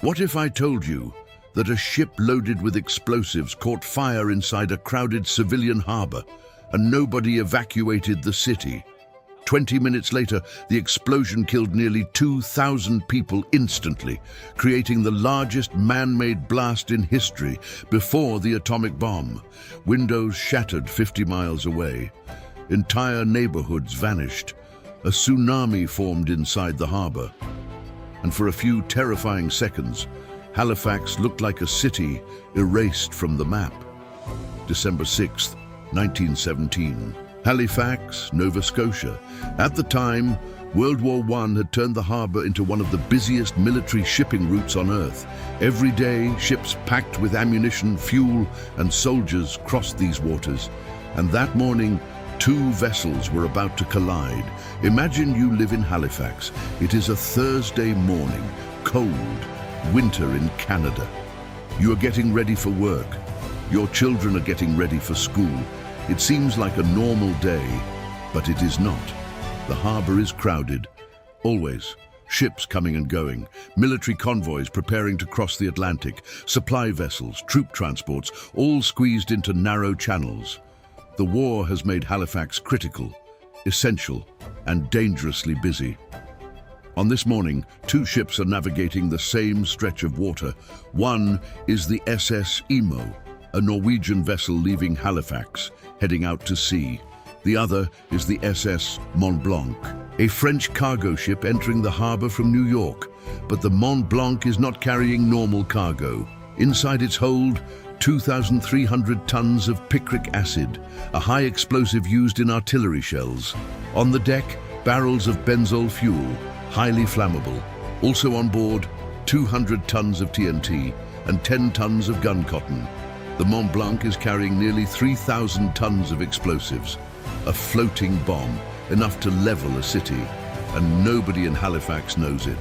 What if I told you that a ship loaded with explosives caught fire inside a crowded civilian harbor and nobody evacuated the city? 20 minutes later, the explosion killed nearly 2,000 people instantly, creating the largest man-made blast in history before the atomic bomb. Windows shattered 50 miles away. Entire neighborhoods vanished. A tsunami formed inside the harbor. And for a few terrifying seconds, Halifax looked like a city erased from the map. December 6, 1917. Halifax, Nova Scotia. At the time, World War I had turned the harbor into one of the busiest military shipping routes on Earth. Every day, ships packed with ammunition, fuel, and soldiers crossed these waters. And that morning, two vessels were about to collide. Imagine you live in Halifax. It is a Thursday morning, cold, winter in Canada. You are getting ready for work. Your children are getting ready for school. It seems like a normal day, but it is not. The harbor is crowded, always. Ships coming and going, military convoys preparing to cross the Atlantic, supply vessels, troop transports, all squeezed into narrow channels. The war has made Halifax critical, essential, and dangerously busy. On this morning, two ships are navigating the same stretch of water. One is the SS Imo, a Norwegian vessel leaving Halifax, heading out to sea. The other is the SS Mont-Blanc, a French cargo ship entering the harbor from New York. But the Mont-Blanc is not carrying normal cargo. Inside its hold, 2,300 tons of picric acid, a high explosive used in artillery shells. On the deck, barrels of Benzol fuel, highly flammable. Also on board, 200 tons of TNT and 10 tons of gun cotton. The Mont Blanc is carrying nearly 3,000 tons of explosives, a floating bomb, enough to level a city, and nobody in Halifax knows it.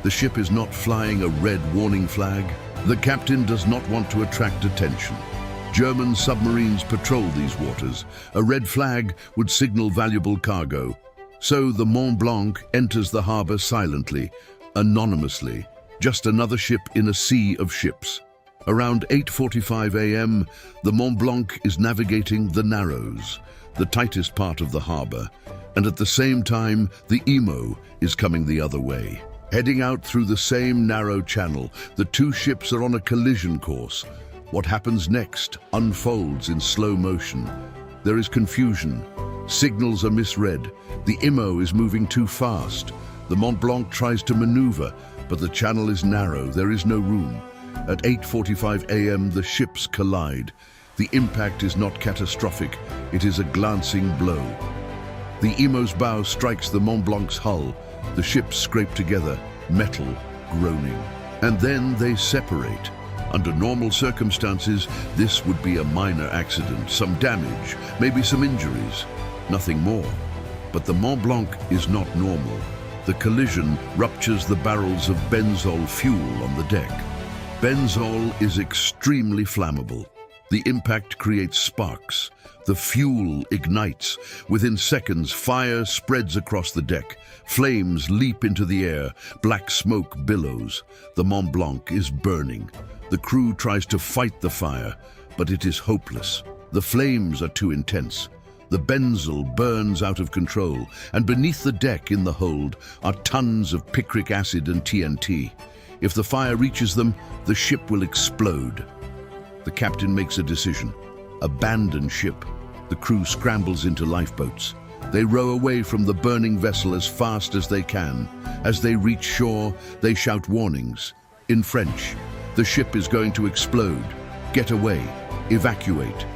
The ship is not flying a red warning flag. The captain does not want to attract attention. German submarines patrol these waters. A red flag would signal valuable cargo. So the Mont Blanc enters the harbor silently, anonymously, just another ship in a sea of ships. Around 8:45 a.m., the Mont Blanc is navigating the Narrows, the tightest part of the harbor, and at the same time, the Imo is coming the other way. Heading out through the same narrow channel, the two ships are on a collision course. What happens next unfolds in slow motion. There is confusion. Signals are misread. The Imo is moving too fast. The Mont Blanc tries to maneuver, but the channel is narrow. There is no room. At 8:45 a.m., the ships collide. The impact is not catastrophic. It is a glancing blow. The Imo's bow strikes the Mont Blanc's hull. The ships scrape together, metal groaning. And then they separate. Under normal circumstances, this would be a minor accident, some damage, maybe some injuries, nothing more. But the Mont Blanc is not normal. The collision ruptures the barrels of Benzol fuel on the deck. Benzol is extremely flammable. The impact creates sparks. The fuel ignites. Within seconds, fire spreads across the deck. Flames leap into the air. Black smoke billows. The Mont Blanc is burning. The crew tries to fight the fire, but it is hopeless. The flames are too intense. The Benzol burns out of control, and beneath the deck in the hold are tons of picric acid and TNT. If the fire reaches them, the ship will explode. The captain makes a decision. Abandon ship. The crew scrambles into lifeboats. They row away from the burning vessel as fast as they can. As they reach shore, they shout warnings. In French, the ship is going to explode. Get away. Evacuate.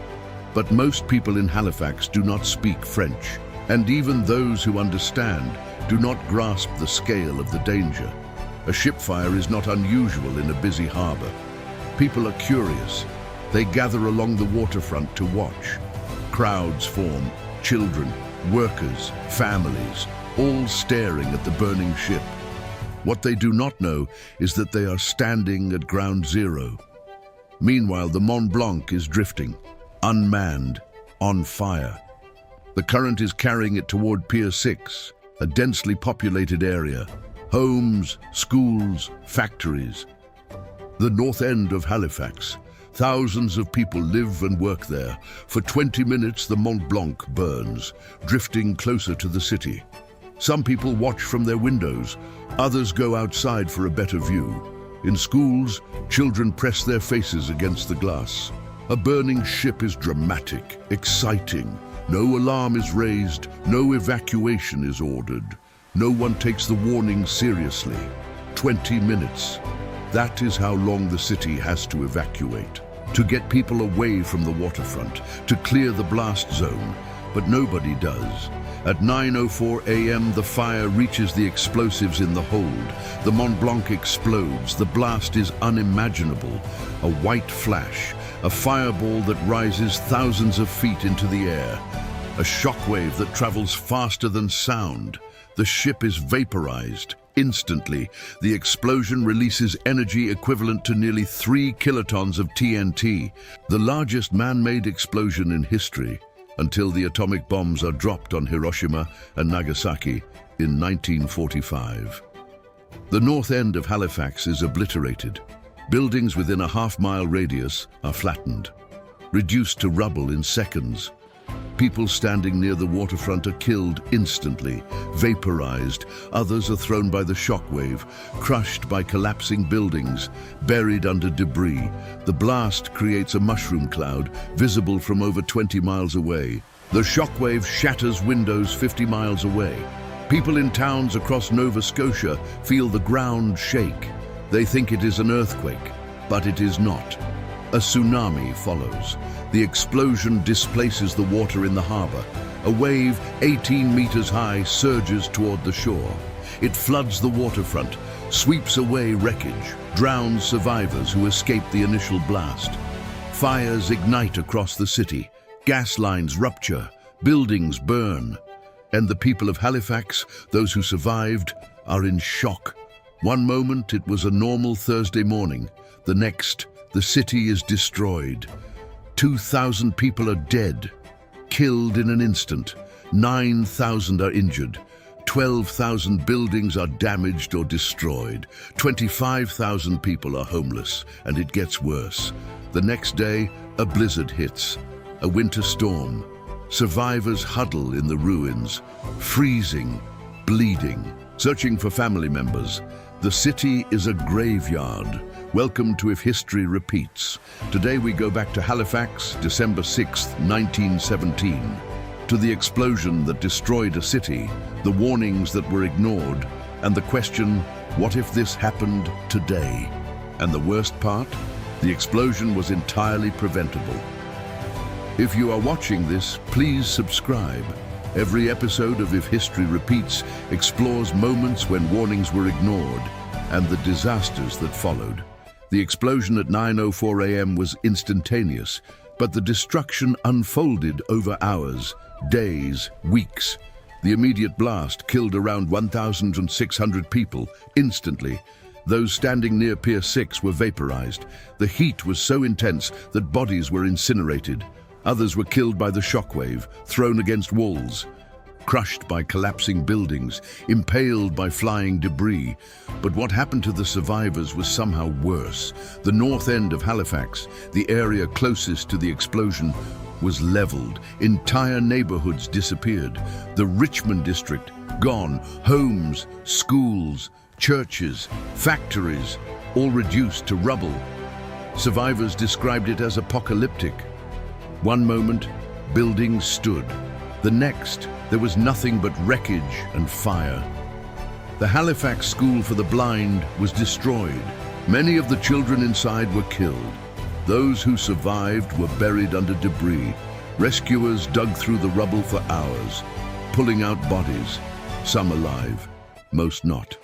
But most people in Halifax do not speak French, and even those who understand do not grasp the scale of the danger. A ship fire is not unusual in a busy harbor. People are curious. They gather along the waterfront to watch. Crowds form, children, workers, families, all staring at the burning ship. What they do not know is that they are standing at ground zero. Meanwhile, the Mont Blanc is drifting, unmanned, on fire. The current is carrying it toward Pier 6, a densely populated area. Homes, schools, factories. The north end of Halifax. Thousands of people live and work there. For 20 minutes, the Mont-Blanc burns, drifting closer to the city. Some people watch from their windows. Others go outside for a better view. In schools, children press their faces against the glass. A burning ship is dramatic, exciting. No alarm is raised, no evacuation is ordered. No one takes the warning seriously. 20 minutes. That is how long the city has to evacuate. To get people away from the waterfront, to clear the blast zone. But nobody does. At 9:04 a.m., the fire reaches the explosives in the hold. The Mont Blanc explodes. The blast is unimaginable. A white flash, a fireball that rises thousands of feet into the air. A shockwave that travels faster than sound. The ship is vaporized. Instantly, the explosion releases energy equivalent to nearly 3 kilotons of TNT, the largest man-made explosion in history, until the atomic bombs are dropped on Hiroshima and Nagasaki in 1945. The north end of Halifax is obliterated. Buildings within a half-mile radius are flattened, reduced to rubble in seconds. People standing near the waterfront are killed instantly, vaporized. Others are thrown by the shockwave, crushed by collapsing buildings, buried under debris. The blast creates a mushroom cloud, visible from over 20 miles away. The shockwave shatters windows 50 miles away. People in towns across Nova Scotia feel the ground shake. They think it is an earthquake, but it is not. A tsunami follows. The explosion displaces the water in the harbor. A wave 18 meters high surges toward the shore. It floods the waterfront, sweeps away wreckage, drowns survivors who escaped the initial blast. Fires ignite across the city. Gas lines rupture. Buildings burn. And the people of Halifax, those who survived, are in shock. One moment it was a normal Thursday morning. The next, the city is destroyed. 2,000 people are dead, killed in an instant. 9,000 are injured. 12,000 buildings are damaged or destroyed. 25,000 people are homeless, and it gets worse. The next day, a blizzard hits, a winter storm. Survivors huddle in the ruins, freezing, bleeding, searching for family members. The city is a graveyard. Welcome to If History Repeats. Today we go back to Halifax, December 6, 1917. To the explosion that destroyed a city, the warnings that were ignored, and the question, what if this happened today? And the worst part? The explosion was entirely preventable. If you are watching this, please subscribe. Every episode of If History Repeats explores moments when warnings were ignored and the disasters that followed. The explosion at 9:04 a.m. was instantaneous, but the destruction unfolded over hours, days, weeks. The immediate blast killed around 1,600 people instantly. Those standing near Pier 6 were vaporized. The heat was so intense that bodies were incinerated. Others were killed by the shockwave, thrown against walls, crushed by collapsing buildings, impaled by flying debris. But what happened to the survivors was somehow worse. The north end of Halifax, the area closest to the explosion, was leveled. Entire neighborhoods disappeared. The Richmond district, gone. Homes, schools, churches, factories, all reduced to rubble. Survivors described it as apocalyptic. One moment, buildings stood. The next, there was nothing but wreckage and fire. The Halifax School for the Blind was destroyed. Many of the children inside were killed. Those who survived were buried under debris. Rescuers dug through the rubble for hours, pulling out bodies, some alive, most not.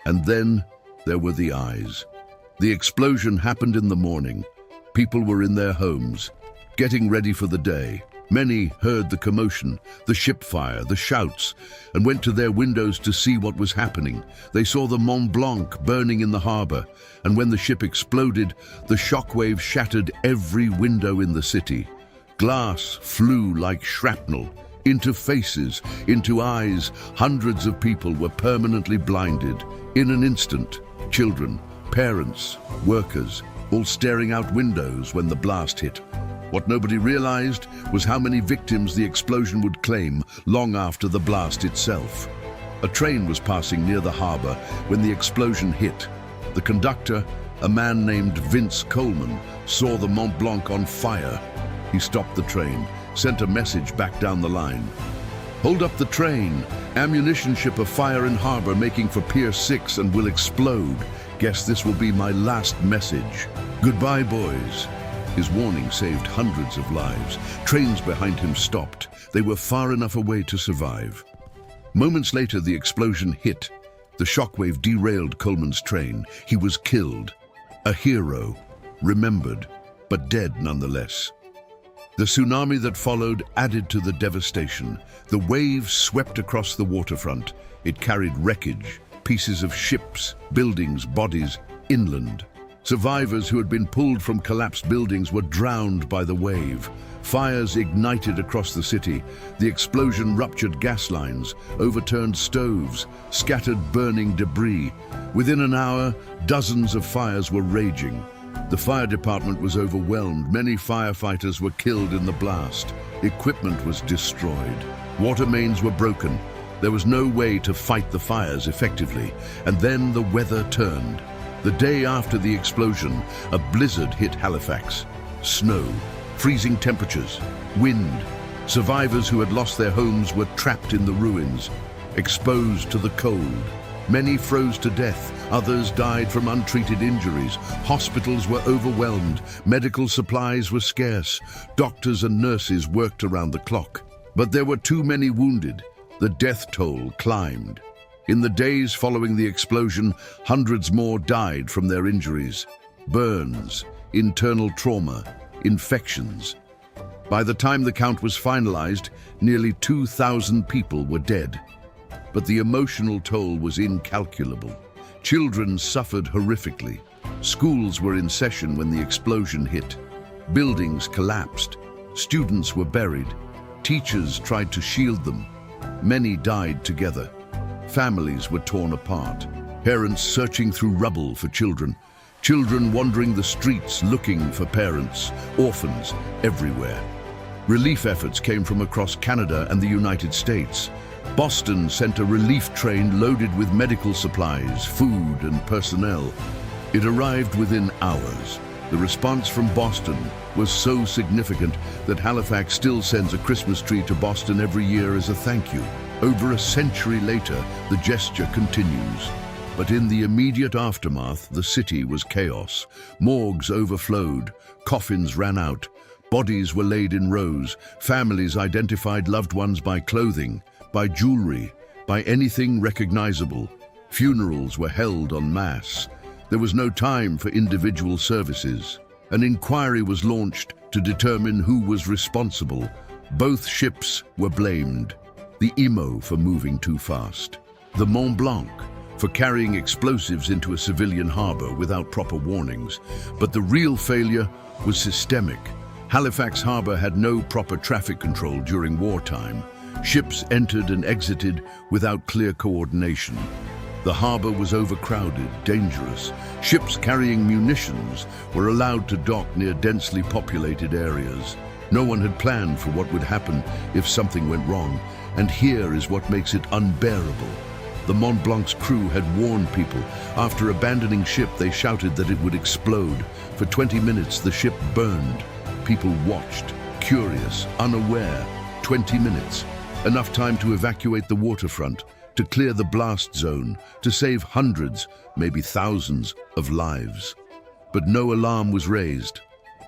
And then there were the eyes. The explosion happened in the morning. People were in their homes, getting ready for the day. Many heard the commotion, the ship fire, the shouts, and went to their windows to see what was happening. They saw the Mont Blanc burning in the harbor, and when the ship exploded, the shockwave shattered every window in the city. Glass flew like shrapnel, into faces, into eyes. Hundreds of people were permanently blinded. In an instant, children, parents, workers, all staring out windows when the blast hit. What nobody realized was how many victims the explosion would claim long after the blast itself. A train was passing near the harbor when the explosion hit. The conductor, a man named Vince Coleman, saw the Mont Blanc on fire. He stopped the train, sent a message back down the line. "Hold up the train. Ammunition ship afire in harbor making for Pier 6 and will explode. Guess this will be my last message. Goodbye, boys." His warning saved hundreds of lives. Trains behind him stopped. They were far enough away to survive. Moments later, the explosion hit. The shockwave derailed Coleman's train. He was killed. A hero, remembered, but dead nonetheless. The tsunami that followed added to the devastation. The waves swept across the waterfront. It carried wreckage, pieces of ships, buildings, bodies, inland. Survivors who had been pulled from collapsed buildings were drowned by the wave. Fires ignited across the city. The explosion ruptured gas lines, overturned stoves, scattered burning debris. Within an hour, dozens of fires were raging. The fire department was overwhelmed. Many firefighters were killed in the blast. Equipment was destroyed. Water mains were broken. There was no way to fight the fires effectively. And then the weather turned. The day after the explosion, a blizzard hit Halifax. Snow, freezing temperatures, wind. Survivors who had lost their homes were trapped in the ruins, exposed to the cold. Many froze to death, others died from untreated injuries. Hospitals were overwhelmed, medical supplies were scarce. Doctors and nurses worked around the clock. But there were too many wounded. The death toll climbed. In the days following the explosion, hundreds more died from their injuries. Burns, internal trauma, infections. By the time the count was finalized, nearly 2,000 people were dead. But the emotional toll was incalculable. Children suffered horrifically. Schools were in session when the explosion hit. Buildings collapsed. Students were buried. Teachers tried to shield them. Many died together. Families were torn apart. Parents searching through rubble for children. Children wandering the streets looking for parents. Orphans everywhere. Relief efforts came from across Canada and the United States. Boston sent a relief train loaded with medical supplies, food, and personnel. It arrived within hours. The response from Boston was so significant that Halifax still sends a Christmas tree to Boston every year as a thank you. Over a century later, the gesture continues. But in the immediate aftermath, the city was chaos. Morgues overflowed, coffins ran out, bodies were laid in rows, families identified loved ones by clothing, by jewelry, by anything recognizable. Funerals were held en masse. There was no time for individual services. An inquiry was launched to determine who was responsible. Both ships were blamed. The Imo for moving too fast. The Mont Blanc for carrying explosives into a civilian harbor without proper warnings. But the real failure was systemic. Halifax harbor had no proper traffic control during wartime. Ships entered and exited without clear coordination. The harbor was overcrowded, dangerous. Ships carrying munitions were allowed to dock near densely populated areas. No one had planned for what would happen if something went wrong, and here is what makes it unbearable. The Mont Blanc's crew had warned people. After abandoning ship, they shouted that it would explode. For 20 minutes, the ship burned. People watched, curious, unaware. 20 minutes, enough time to evacuate the waterfront, to clear the blast zone, to save hundreds, maybe thousands of lives. But no alarm was raised.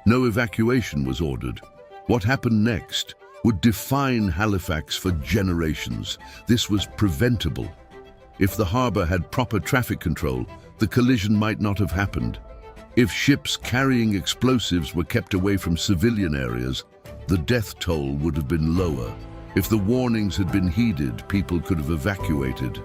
No evacuation was ordered. What happened next would define Halifax for generations. This was preventable. If the harbor had proper traffic control, the collision might not have happened. If ships carrying explosives were kept away from civilian areas, the death toll would have been lower. If the warnings had been heeded, people could have evacuated.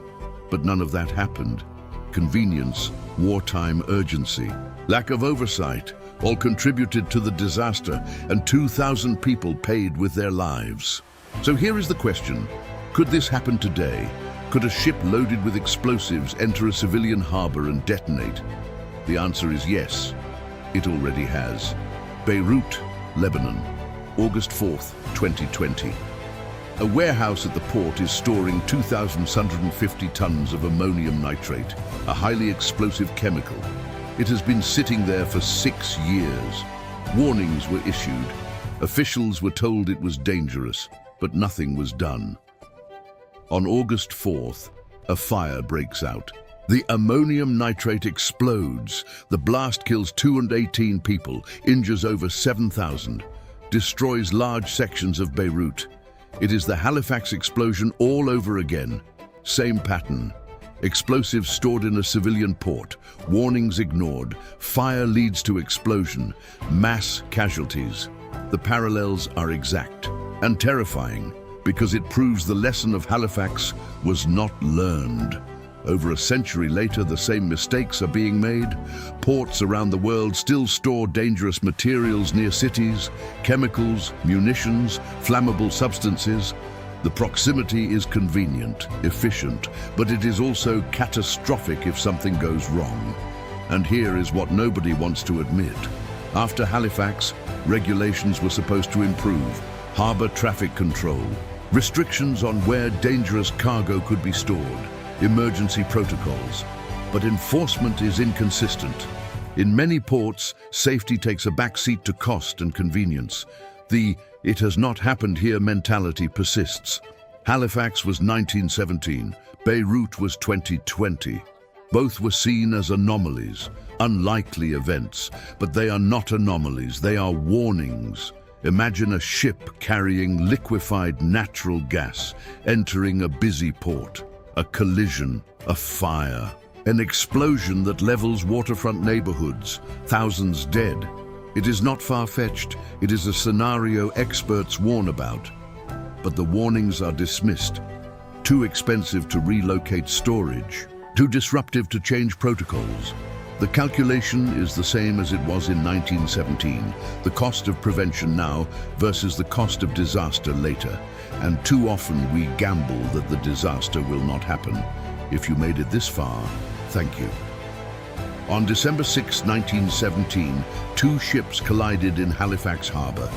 But none of that happened. Convenience, wartime urgency, lack of oversight, all contributed to the disaster, and 2,000 people paid with their lives. So here is the question. Could this happen today? Could a ship loaded with explosives enter a civilian harbor and detonate? The answer is yes, it already has. Beirut, Lebanon, August 4th, 2020. A warehouse at the port is storing 2,650 tons of ammonium nitrate, a highly explosive chemical. It has been sitting there for 6 years. Warnings were issued. Officials were told it was dangerous, but nothing was done. On August 4th, a fire breaks out. The ammonium nitrate explodes. The blast kills 218 people, injures over 7,000, destroys large sections of Beirut. It is the Halifax explosion all over again. Same pattern. Explosives stored in a civilian port, warnings ignored, fire leads to explosion, mass casualties. The parallels are exact and terrifying because it proves the lesson of Halifax was not learned. Over a century later, the same mistakes are being made. Ports around the world still store dangerous materials near cities, chemicals, munitions, flammable substances. The proximity is convenient, efficient, but it is also catastrophic if something goes wrong. And here is what nobody wants to admit. After Halifax, regulations were supposed to improve. Harbor traffic control, restrictions on where dangerous cargo could be stored, emergency protocols, but enforcement is inconsistent. In many ports, safety takes a backseat to cost and convenience. The "it has not happened here" mentality persists. Halifax was 1917, Beirut was 2020. Both were seen as anomalies, unlikely events, but they are not anomalies, they are warnings. Imagine a ship carrying liquefied natural gas entering a busy port. A collision, a fire, an explosion that levels waterfront neighborhoods, thousands dead. It is not far-fetched, it is a scenario experts warn about. But the warnings are dismissed. Too expensive to relocate storage, too disruptive to change protocols. The calculation is the same as it was in 1917, the cost of prevention now versus the cost of disaster later. And too often we gamble that the disaster will not happen. If you made it this far, thank you. On December 6, 1917, 2 ships collided in Halifax Harbour.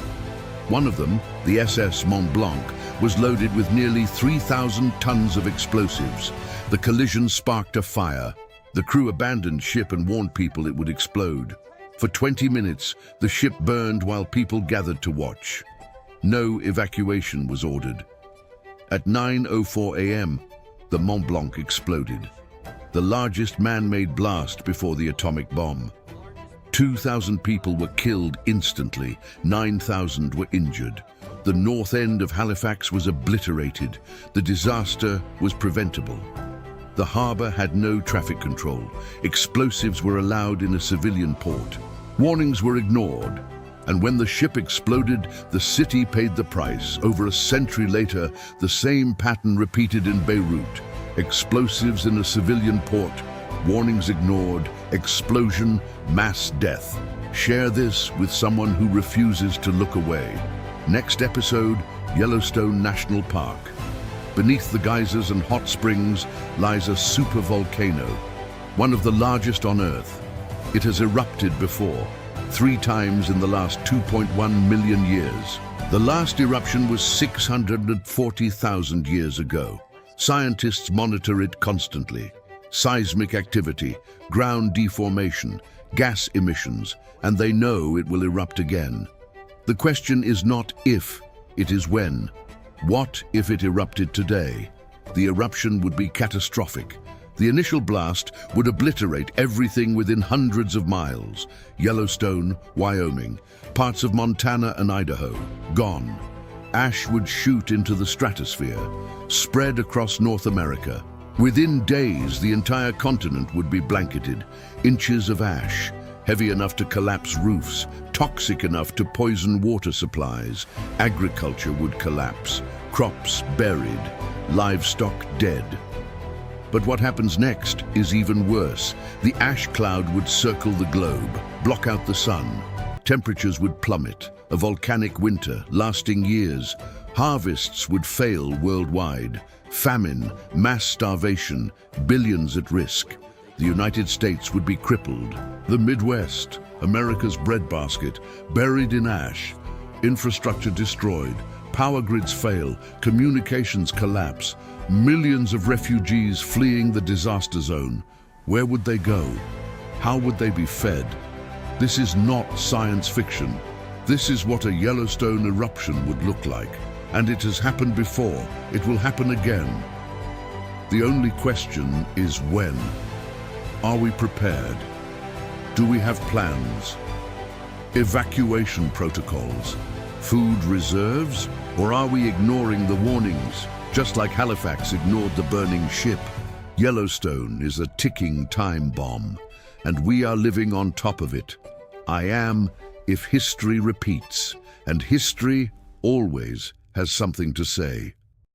One of them, the SS Mont-Blanc, was loaded with nearly 3,000 tons of explosives. The collision sparked a fire. The crew abandoned ship and warned people it would explode. For 20 minutes, the ship burned while people gathered to watch. No evacuation was ordered. At 9:04 a.m., the Mont Blanc exploded, the largest man-made blast before the atomic bomb. 2,000 people were killed instantly, 9,000 were injured. The north end of Halifax was obliterated. The disaster was preventable. The harbour had no traffic control. Explosives were allowed in a civilian port. Warnings were ignored. And when the ship exploded, the city paid the price. Over a century later, the same pattern repeated in Beirut. Explosives in a civilian port, warnings ignored, explosion, mass death. Share this with someone who refuses to look away. Next episode, Yellowstone National Park. Beneath the geysers and hot springs lies a supervolcano, one of the largest on Earth. It has erupted before, 3 times in the last 2.1 million years. The last eruption was 640,000 years ago. Scientists monitor it constantly. Seismic activity, ground deformation, gas emissions, and they know it will erupt again. The question is not if, it is when. What if it erupted today? The eruption would be catastrophic. The initial blast would obliterate everything within hundreds of miles. Yellowstone, Wyoming, parts of Montana and Idaho, gone. Ash would shoot into the stratosphere, spread across North America. Within days, the entire continent would be blanketed. Inches of ash, heavy enough to collapse roofs, toxic enough to poison water supplies. Agriculture would collapse, crops buried, livestock dead. But what happens next is even worse. The ash cloud would circle the globe, block out the sun. Temperatures would plummet, a volcanic winter lasting years. Harvests would fail worldwide. Famine, mass starvation, billions at risk. The United States would be crippled. The Midwest, America's breadbasket, buried in ash. Infrastructure destroyed. Power grids fail. Communications collapse. Millions of refugees fleeing the disaster zone. Where would they go? How would they be fed? This is not science fiction. This is what a Yellowstone eruption would look like. And it has happened before. It will happen again. The only question is when. Are we prepared? Do we have plans? Evacuation protocols? Food reserves? Or are we ignoring the warnings, just like Halifax ignored the burning ship? Yellowstone is a ticking time bomb, and we are living on top of it. I am if history repeats, and history always has something to say.